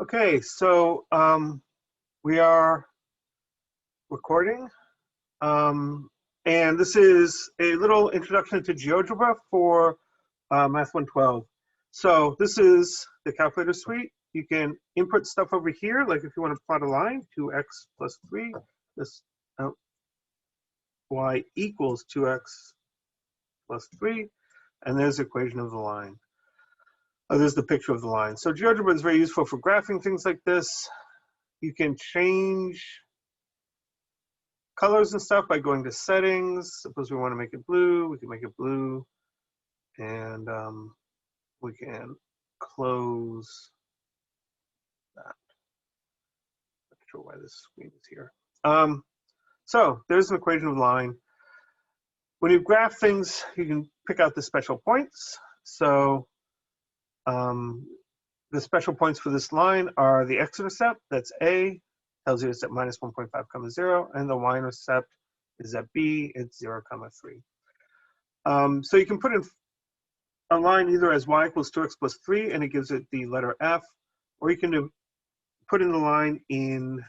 Okay, so we are recording, and this is a little introduction to Geogebra for Math 112. So this is the calculator suite. You can input stuff over here, like if you want to plot a line, 2x plus 3, this y equals 2x plus 3, and there's the equation of the line. There's the picture of the line. So Geogebra is very useful for graphing things like this. You can change colors and stuff by going to settings. Suppose we want to make it blue, we can make it blue, and we can close that. Not sure why this screen is here. So there's an equation of the line. When you graph things, you can pick out the special points. So the special points for this line are the x-intercept, that's A, tells you it's at minus 1.5 comma 0, and the y-intercept is at B, it's 0 comma 3. So you can put in a line either as y equals 2x plus 3, and it gives it the letter F, or you can put in the line in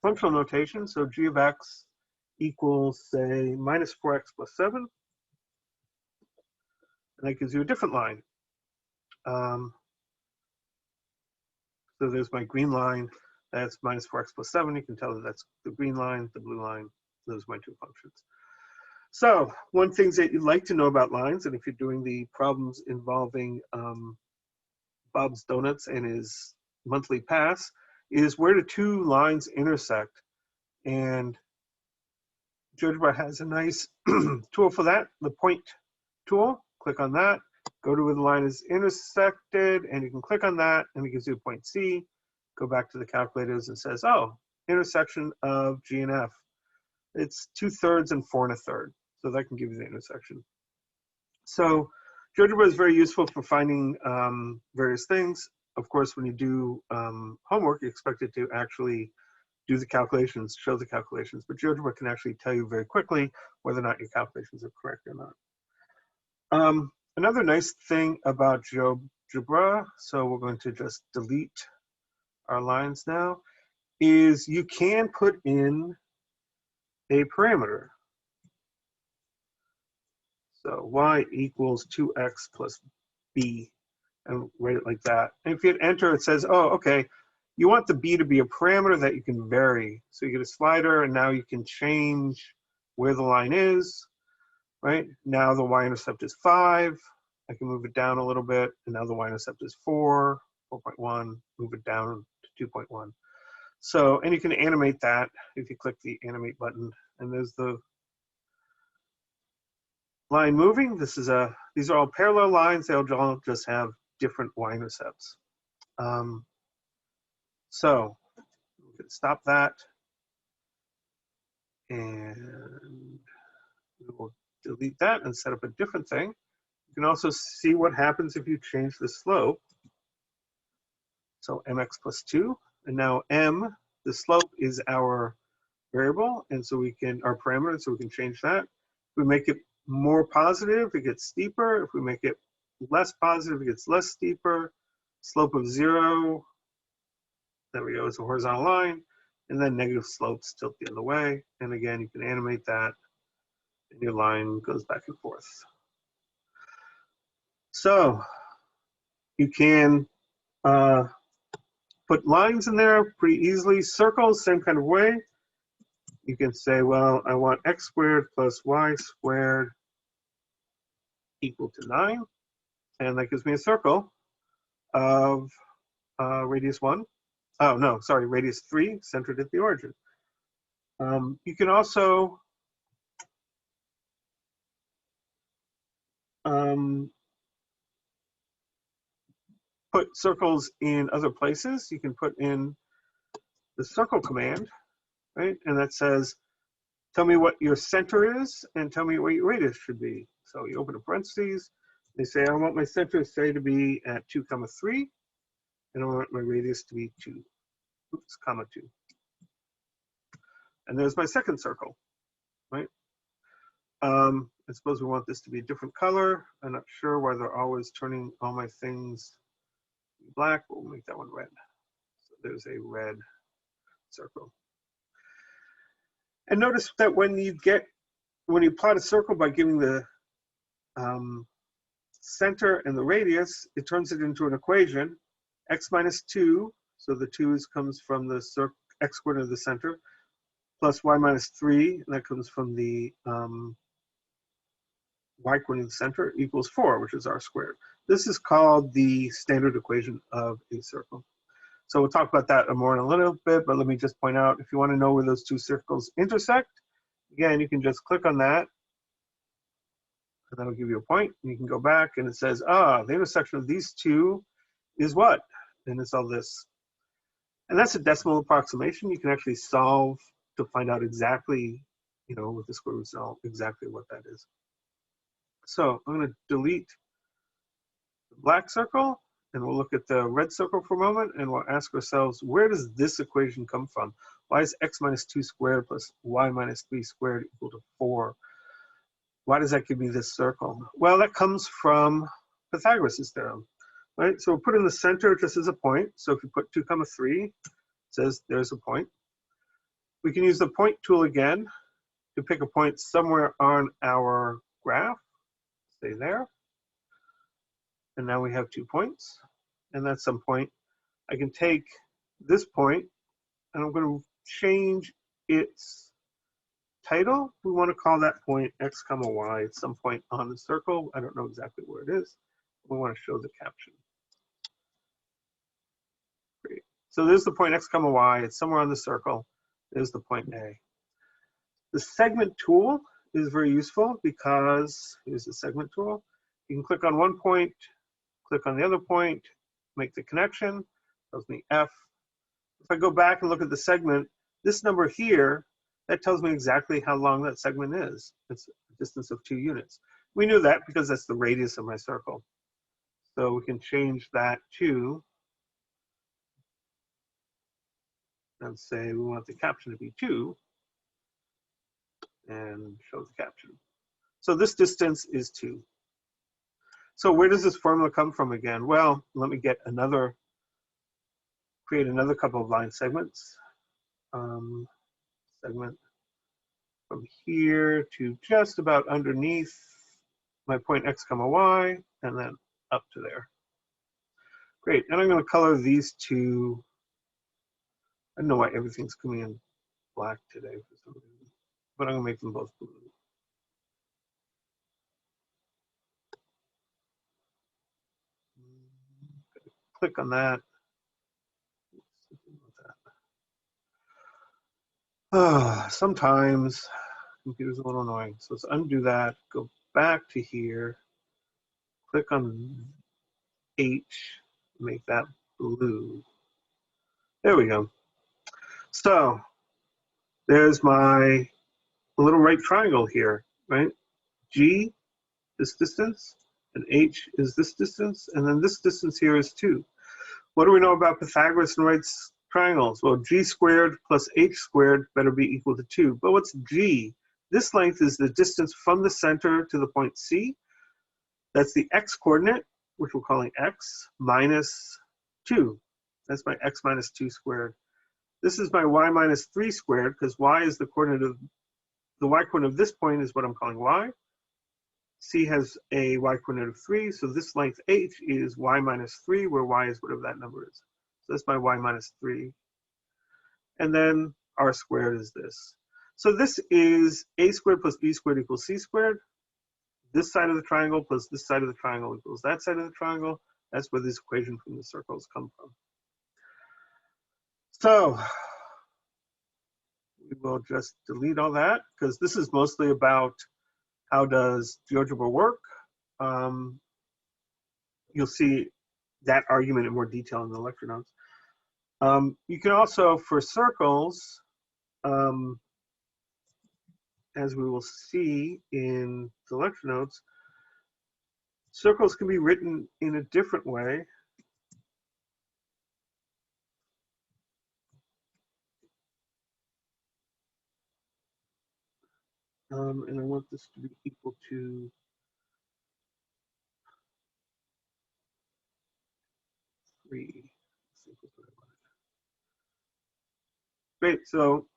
functional notation, so g of x equals, say, minus 4x plus 7, and that gives you a different line. So there's my green line, that's minus 4x plus 7. You can tell that that's the green line, the blue line. Those are my two functions. So one thing that you'd like to know about lines, and if you're doing the problems involving Bob's Donuts and his monthly pass, is where do two lines intersect? And Geogebra has a nice tool for that, the point tool. Click on that, go to where the line is intersected, and you can click on that, and it gives you a point C. Go back to the calculators and says, oh, intersection of G and F. It's 2/3 and 4 1/3. So that can give you the intersection. So Geogebra is very useful for finding various things. Of course, when you do homework, you expect it to actually do the calculations, show the calculations, but Geogebra can actually tell you very quickly whether or not your calculations are correct or not. Another nice thing about Geogebra, so we're going to just delete our lines now, is you can put in a parameter. So y equals 2x plus b, and write it like that. And if you hit enter, it says, oh, okay, you want the b to be a parameter that you can vary. So you get a slider, and now you can change where the line is, right? Now the y-intercept is 5. I can move it down a little bit, and now the y-intercept is 4, 4.1, move it down to 2.1. So, and you can animate that if you click the animate button, and there's the line moving. These are all parallel lines. They'll all just have different y-intercepts. So we can stop that, and we'll delete that and set up a different thing. You can also see what happens if you change the slope. So mx plus 2, and now m, the slope is our variable, and so we can, our parameter, so we can change that. If we make it more positive, it gets steeper. If we make it less positive, it gets less steeper. Slope of 0, there we go, it's a horizontal line, and then negative slopes tilt the other way. And again, you can animate that, and your line goes back and forth. So you can put lines in there pretty easily. Circles, same kind of way. You can say, well, I want x squared plus y squared equal to 9. And that gives me a circle of radius 1. Oh, no, sorry, radius 3, centered at the origin. You can also put circles in other places. You can put in the circle command, right? And that says, tell me what your center is and tell me what your radius should be. So you open a parentheses. They say, I want my center, say, to be at 2 comma 3, and I want my radius to be 2, comma 2. And there's my second circle, right? I suppose we want this to be a different color. I'm not sure why they're always turning all my things black, we'll make that one red. So there's a red circle. And notice that when you plot a circle by giving the center and the radius, it turns it into an equation, x minus 2, so the 2 comes from the x coordinate of the center, plus y minus 3, and that comes from the y coordinate of the center, equals 4, which is r squared. This is called the standard equation of a circle. So we'll talk about that more in a little bit, but let me just point out, if you want to know where those two circles intersect, again, you can just click on that, and that'll give you a point, and you can go back, and it says, the intersection of these two is what? And it's all this. And that's a decimal approximation. You can actually solve to find out exactly, with the square root cell, exactly what that is. So I'm going to delete the black circle, and we'll look at the red circle for a moment, and we'll ask ourselves, where does this equation come from? Why is x minus 2 squared plus y minus 3 squared equal to 4? Why does that give me this circle? Well, that comes from Pythagoras' theorem, right? So we'll put in the center just as a point. So if you put 2, 3, it says there's a point. We can use the point tool again to pick a point somewhere on our graph. Stay there. And now we have 2 points. And that's some point. I can take this point, and I'm going to change its title. We want to call that point x, y. It's some point on the circle. I don't know exactly where it is. We want to show the caption. Great. So there's the point x, y. It's somewhere on the circle. There's the point A. The segment tool is very useful because here's the segment tool. You can click on one point, click on the other point, make the connection. Tells me F. If I go back and look at the segment, this number here, that tells me exactly how long that segment is. It's a distance of 2 units. We knew that because that's the radius of my circle. So we can change that to, and say we want the caption to be 2, and show the caption. So this distance is 2. So where does this formula come from again? Well, let me get create another couple of line segments. Segment from here to just about underneath my point x, y, and then up to there. Great, and I'm going to color these two. I don't know why everything's coming in black today for some reason, but I'm going to make them both blue. Click on that. Sometimes computer's a little annoying. So let's undo that, go back to here, click on H, make that blue. There we go. So there's my little right triangle here, right? G, this distance, and H is this distance, and then this distance here is 2. What do we know about Pythagoras and right triangles? Well, G squared plus H squared better be equal to 2. But what's G? This length is the distance from the center to the point C. That's the x coordinate, which we're calling x, minus 2. That's my x minus 2 squared. This is my y minus 3 squared, because y is the coordinate of, the y coordinate of this point is what I'm calling y. C has a y coordinate of 3, so this length h is y minus 3, where y is whatever that number is. So that's my y minus 3. And then r squared is this. So this is a squared plus b squared equals c squared. This side of the triangle plus this side of the triangle equals that side of the triangle. That's where this equation from the circles come from. So we will just delete all that, because this is mostly about how does Geogebra work. You'll see that argument in more detail in the lecture notes. You can also, for circles, as we will see in the lecture notes, circles can be written in a different way. And I want this to be equal to 3. Great, so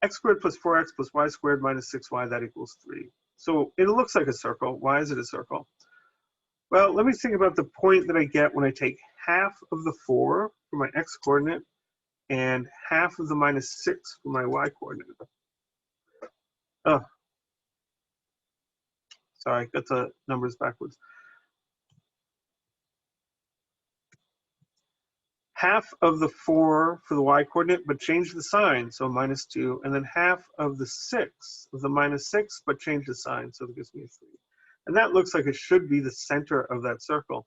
x squared plus 4x plus y squared minus 6y, that equals 3. So it looks like a circle. Why is it a circle? Well, let me think about the point that I get when I take half of the 4 for my x coordinate and half of the minus 6 for my y coordinate. Oh, sorry, got the numbers backwards. Half of the 4 for the y coordinate, but change the sign, so minus 2, and then half of the 6 of the minus 6, but change the sign, so that gives me a 3. And that looks like it should be the center of that circle.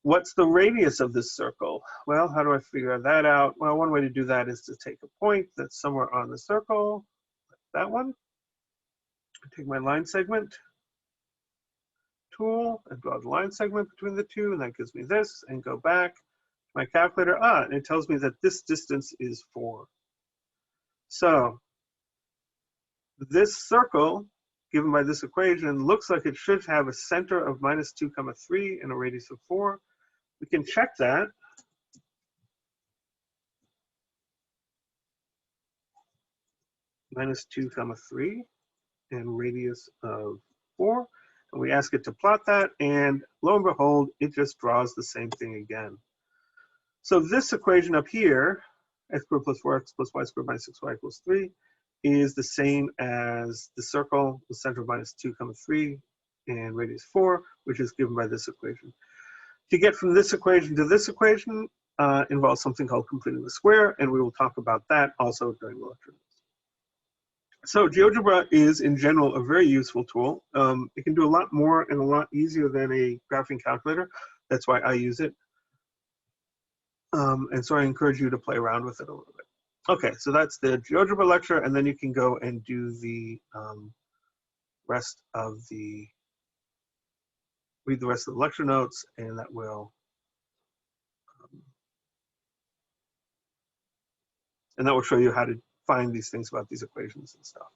What's the radius of this circle? Well, how do I figure that out? Well, one way to do that is to take a point that's somewhere on the circle, like that one. Take my line segment tool and draw the line segment between the two, and that gives me this, and go back to my calculator. And it tells me that this distance is 4. So this circle, given by this equation, looks like it should have a center of minus 2, 3 and a radius of 4. We can check that. Minus 2, 3 and radius of 4. And we ask it to plot that, and lo and behold, it just draws the same thing again. So this equation up here, x squared plus 4x plus y squared minus 6y equals 3, is the same as the circle with center of minus 2, 3 and radius 4, which is given by this equation. To get from this equation to this equation involves something called completing the square, and we will talk about that also during the lecture. So Geogebra is, in general, a very useful tool. It can do a lot more and a lot easier than a graphing calculator. That's why I use it. And so I encourage you to play around with it a little bit. Okay, so that's the Geogebra lecture, and then you can go and do the rest of the, read the rest of the lecture notes, and that will show you how to find these things about these equations and stuff.